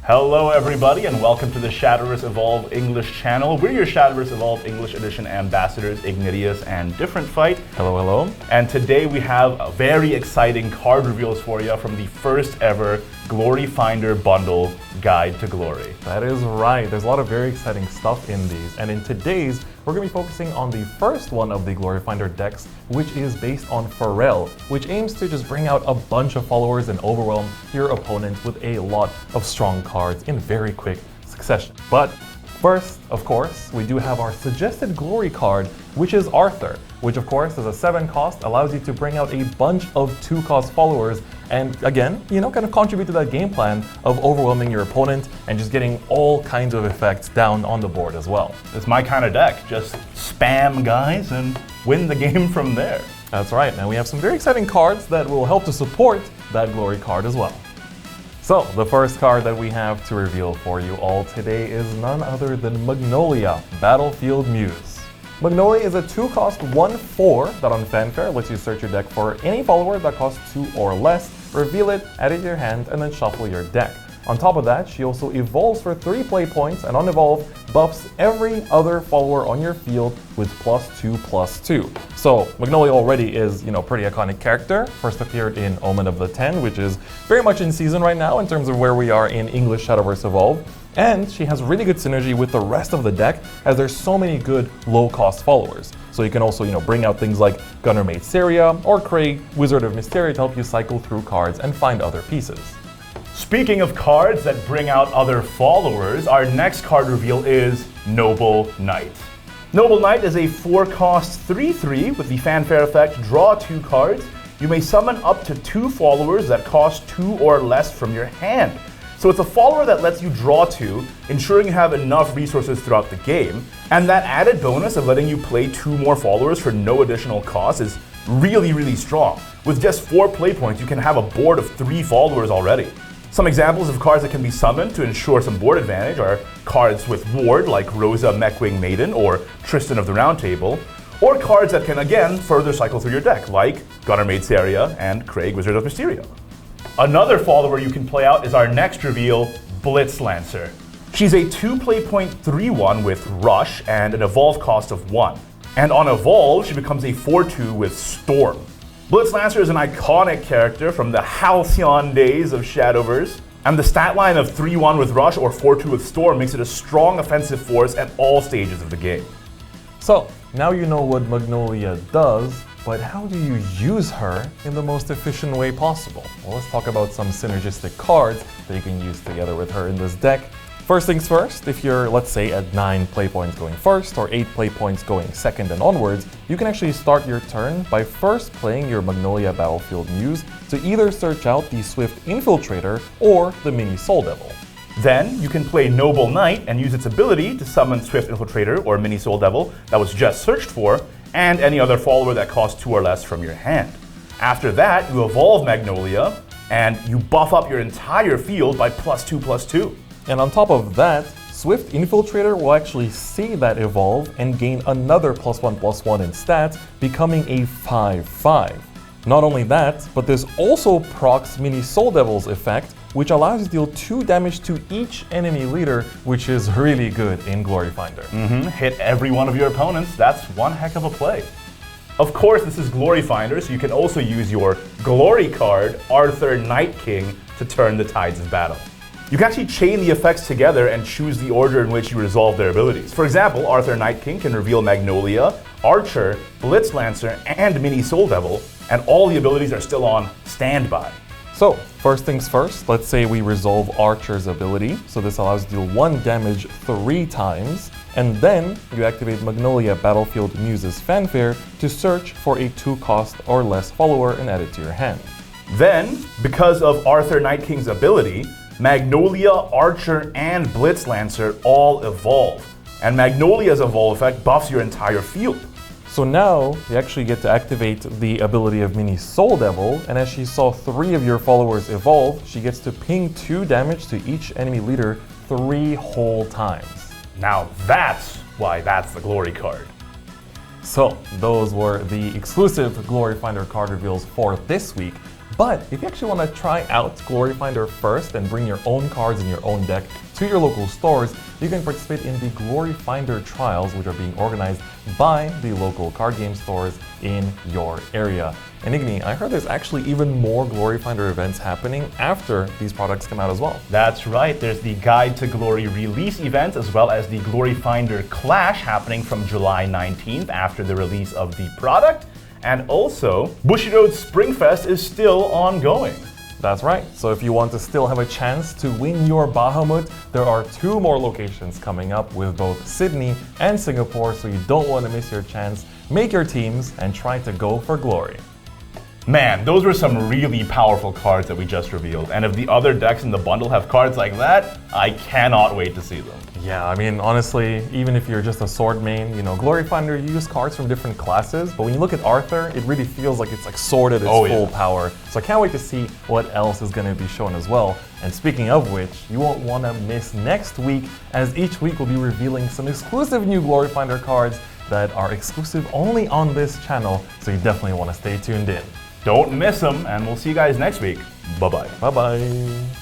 Hello everybody and welcome to the Shadowverse Evolve English channel. We're your Shadowverse Evolve English Edition ambassadors, Ignideus and DifferentFight. Hello, hello. And today we have very exciting card reveals for you from the first ever Gloryfinder bundle Guide to Glory. That is right. There's a lot of very exciting stuff in these. And in today's, we're going to be focusing on the first one of the Gloryfinder decks, which is based on Pharrell, which aims to just bring out a bunch of followers and overwhelm your opponent with a lot of strong cards in very quick succession. But first, of course, we do have our suggested glory card, which is Arthur, which of course is a 7 cost, allows you to bring out a bunch of 2 cost followers and again, kind of contribute to that game plan of overwhelming your opponent and just getting all kinds of effects down on the board as well. It's my kind of deck. Just spam guys and win the game from there. That's right. Now we have some very exciting cards that will help to support that glory card as well. So the first card that we have to reveal for you all today is none other than Magnolia, Battlefield Muse. Magnolia is a 2-cost 1/4 that on Fanfare lets you search your deck for any follower that costs 2 or less, reveal it, add it to your hand, and then shuffle your deck. On top of that, she also evolves for 3 play points, and on evolve, buffs every other follower on your field with +2/+2. So Magnolia already is, pretty iconic character. First appeared in Omen of the Ten, which is very much in season right now in terms of where we are in English Shadowverse Evolve. And she has really good synergy with the rest of the deck, as there's so many good low-cost followers. So you can also, bring out things like Gunner Maid Syria or Craig, Wizard of Mysteria to help you cycle through cards and find other pieces. Speaking of cards that bring out other followers, our next card reveal is Noble Knight. Noble Knight is a 4-cost 3/3 with the Fanfare effect, draw 2 cards. You may summon up to 2 followers that cost 2 or less from your hand. So it's a follower that lets you draw 2, ensuring you have enough resources throughout the game. And that added bonus of letting you play 2 more followers for no additional cost is really, really strong. With just 4 play points, you can have a board of 3 followers already. Some examples of cards that can be summoned to ensure some board advantage are cards with Ward like Rosa Mechwing Maiden or Tristan of the Round Table, or cards that can again further cycle through your deck like Gunner Maid Syria and Craig, Wizard of Mysteria. Another follower you can play out is our next reveal, Blitzlancer. She's a 2 play point 3/1 with Rush and an evolve cost of 1. And on evolve, she becomes a 4/2 with Storm. Blitzlancer is an iconic character from the halcyon days of Shadowverse, and the stat line of 3/1 with Rush or 4/2 with Storm makes it a strong offensive force at all stages of the game. So now you know what Magnolia does, but how do you use her in the most efficient way possible? Well, let's talk about some synergistic cards that you can use together with her in this deck. First things first, if you're, let's say, at 9 play points going first or 8 play points going second and onwards, you can actually start your turn by first playing your Magnolia Battlefield Muse to either search out the Swift Infiltrator or the Mini Soul Devil. Then you can play Noble Knight and use its ability to summon Swift Infiltrator or Mini Soul Devil that was just searched for, and any other follower that costs 2 or less from your hand. After that, you evolve Magnolia, and you buff up your entire field by +2/+2. And on top of that, Swift Infiltrator will actually see that evolve and gain another +1/+1 in stats, becoming a 5/5. Not only that, but this also procs Mini Soul Devil's effect, which allows you to deal 2 damage to each enemy leader, which is really good in Gloryfinder. Hit every one of your opponents, that's one heck of a play. Of course, this is Gloryfinder, so you can also use your Glory card, Arthur Night King, to turn the tides of battle. You can actually chain the effects together and choose the order in which you resolve their abilities. For example, Arthur Night King can reveal Magnolia, Archer, Blitzlancer, and Mini Soul Devil, and all the abilities are still on standby. So, first things first, let's say we resolve Archer's ability. So this allows you to deal 1 damage 3 times, and then you activate Magnolia Battlefield Muse's Fanfare to search for a 2-cost or less follower and add it to your hand. Then, because of Arthur Night King's ability, Magnolia, Archer, and Blitzlancer all evolve. And Magnolia's evolve effect buffs your entire field. So now you actually get to activate the ability of Mini Soul Devil, and as she saw 3 of your followers evolve, she gets to ping 2 damage to each enemy leader 3 whole times. Now that's why that's the glory card. So those were the exclusive Gloryfinder card reveals for this week. But if you actually want to try out Gloryfinder first and bring your own cards in your own deck to your local stores, you can participate in the Gloryfinder trials, which are being organized by the local card game stores in your area. And Igni, I heard there's actually even more Gloryfinder events happening after these products come out as well. That's right. There's the Guide to Glory release event, as well as the Gloryfinder Clash happening from July 19th after the release of the product. And also, Bushiroad's Springfest is still ongoing. That's right. So if you want to still have a chance to win your Bahamut, there are 2 more locations coming up with both Sydney and Singapore, so you don't want to miss your chance. Make your teams and try to go for glory. Man, those were some really powerful cards that we just revealed. And if the other decks in the bundle have cards like that, I cannot wait to see them. Yeah, I mean, honestly, even if you're just a sword main, you know, Gloryfinder, you use cards from different classes, but when you look at Arthur, it really feels like it's like sword at its full power. So I can't wait to see what else is going to be shown as well. And speaking of which, you won't want to miss next week, as each week we'll be revealing some exclusive new Gloryfinder cards that are exclusive only on this channel, so you definitely want to stay tuned in. Don't miss them, and we'll see you guys next week. Bye-bye. Bye-bye.